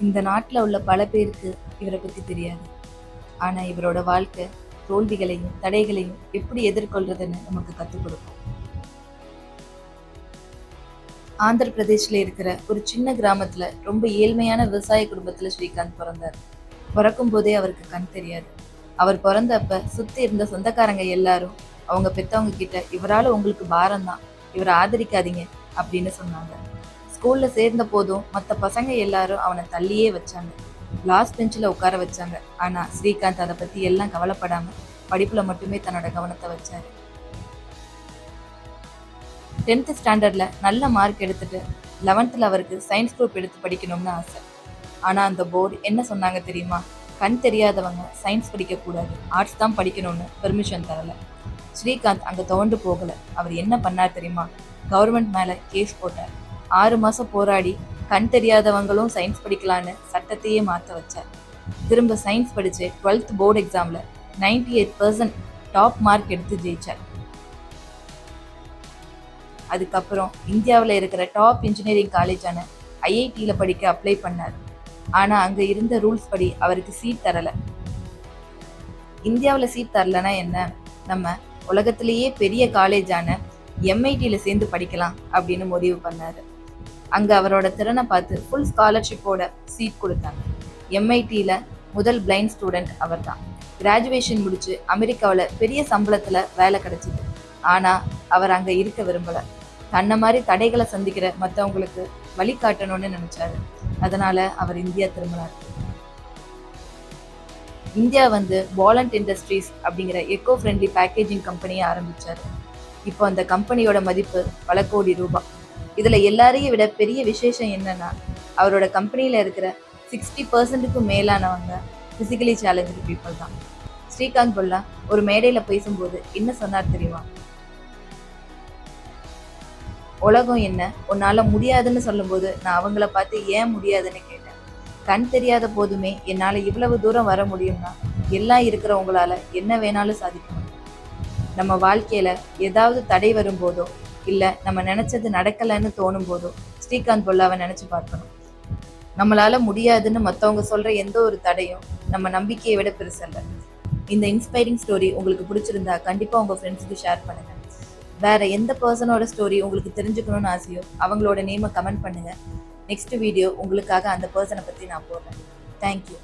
இந்த நாட்டில் உள்ள பல பேருக்கு இவரை பற்றி தெரியாது. ஆனால் இவரோட வாழ்க்கை தோல்விகளையும் தடைகளையும் எப்படி எதிர்கொள்றதுன்னு நமக்கு கற்றுக் கொடுக்கும். ஆந்திர பிரதேஷ்ல இருக்கிற ஒரு சின்ன கிராமத்துல ரொம்ப ஏழ்மையான விவசாய குடும்பத்துல ஸ்ரீகாந்த் பிறந்தார். பிறக்கும் போதே அவருக்கு கண் தெரியாது. அவர் பிறந்தப்ப சுத்தி இருந்த சொந்தக்காரங்க எல்லாரும் அவங்க பெத்தவங்க கிட்ட இவரால உங்களுக்கு பாரம் தான், இவரை ஆதரிக்காதீங்க அப்படின்னு சொன்னாங்க. ஸ்கூல்ல சேர்ந்த போதும் மற்ற பசங்க எல்லாரும் அவனை தள்ளியே வச்சாங்க. லாஸ்ட் பெஞ்சில் உட்கார வச்சாங்க. ஆனா ஸ்ரீகாந்த் அதை பத்தி எல்லாம் கவலைப்படாம படிப்புல மட்டுமே தன்னோட கவனத்தை வச்சாரு. 10th ஸ்டாண்டர்ட்ல நல்ல மார்க் எடுத்துட்டு 11th அவருக்கு சயின்ஸ் குரூப் எடுத்து படிக்கணும்னு ஆசை. ஆனா அந்த போர்டு என்ன சொன்னாங்க தெரியுமா? கண் தெரியாதவங்க சயின்ஸ் படிக்கக்கூடாது, ஆர்ட்ஸ் தான் படிக்கணும்னு பெர்மிஷன் தரல. ஸ்ரீகாந்த் அங்க துவண்டு போகல. அவர் என்ன பண்ணார் தெரியுமா? கவர்மெண்ட் மேல கேஸ் போட்டார். 6 மாசம் போராடி கண் தெரியாதவங்களும் சயின்ஸ் படிக்கலான்னு சட்டத்தையே மாற்ற வச்சார். திரும்ப சயின்ஸ் படிச்சு 12th போர்டு எக்ஸாம்ல 98% டாப் மார்க் எடுத்து ஜெயிச்சார். அதுக்கப்புறம் இந்தியாவில் இருக்கிற டாப் இன்ஜினியரிங் காலேஜான ஐஐடியில் படிக்க அப்ளை பண்ணார். ஆனால் அங்கே இருந்த ரூல்ஸ் படி அவருக்கு சீட் தரலை. இந்தியாவில் சீட் தரலன்னா என்ன, நம்ம உலகத்திலேயே பெரிய காலேஜான எம்ஐடியில் சேர்ந்து படிக்கலாம் அப்படின்னு முடிவு பண்ணார். அங்கே அவரோட திறனை பார்த்து ஃபுல் ஸ்காலர்ஷிப்போட சீட் கொடுத்தாங்க. எம்ஐடியில் முதல் பிளைண்ட் ஸ்டூடெண்ட் அவர் தான். கிராஜுவேஷன் முடிச்சு அமெரிக்காவில் பெரிய சம்பளத்தில் வேலை கிடைச்சிது. ஆனால் அவர் அங்கே இருக்க விரும்பலை. தன்னை மாதிரி தடைகளை சந்திக்கிற மற்றவங்களுக்கு வழிகாட்டணும்னு நினைச்சாரு. அதனால அவர் இந்தியா திரும்பினார். இந்தியா வந்து வாலண்ட் இண்டஸ்ட்ரீஸ் அப்படிங்கிற எக்கோ ஃப்ரெண்ட்லி பேக்கேஜிங் கம்பெனியை ஆரம்பிச்சாரு. இப்போ அந்த கம்பெனியோட மதிப்பு பல கோடி ரூபாய். இதுல எல்லாரையும் விட பெரிய விசேஷம் என்னன்னா, அவரோட கம்பெனியில இருக்கிற 60% மேலானவங்க பிசிக்கலி சேலஞ்சு பீப்புள் தான். ஸ்ரீகாந்த் பொல்லா ஒரு மேடையில பேசும்போது என்ன சொன்னார் தெரியுமா? உலகம் என்ன உன்னால முடியாதுன்னு சொல்லும்போது நான் அவங்கள பார்த்து ஏன் முடியாதுன்னு கேட்டேன். கண் தெரியாத போதுமே என்னால் இவ்வளவு தூரம் வர முடியும்னா எல்லாம் இருக்கிறவங்களால என்ன வேணாலும் சாதிக்க முடியும். நம்ம வாழ்க்கையில ஏதாவது தடை வரும்போதோ இல்லை நம்ம நினைச்சது நடக்கலைன்னு தோணும் போதோ ஸ்ரீகாந்த் பொல்லாவை நினைச்சு பார்க்கணும். நம்மளால முடியாதுன்னு மற்றவங்க சொல்ற எந்த ஒரு தடையும் நம்ம நம்பிக்கையை விட பெருசல்ல. இந்த இன்ஸ்பைரிங் ஸ்டோரி உங்களுக்கு பிடிச்சிருந்தா கண்டிப்பாக உங்கள் ஃப்ரெண்ட்ஸுக்கு ஷேர் பண்ணுங்க. வேற எந்த பர்சனோட ஸ்டோரி உங்களுக்கு தெரிஞ்சுக்கணும்னு ஆசையோ அவங்களோட நேமை கமெண்ட் பண்ணுங்க. நெக்ஸ்ட் வீடியோ உங்களுக்காக அந்த பர்சனை பற்றி நான் போடுறேன். தேங்க்யூ.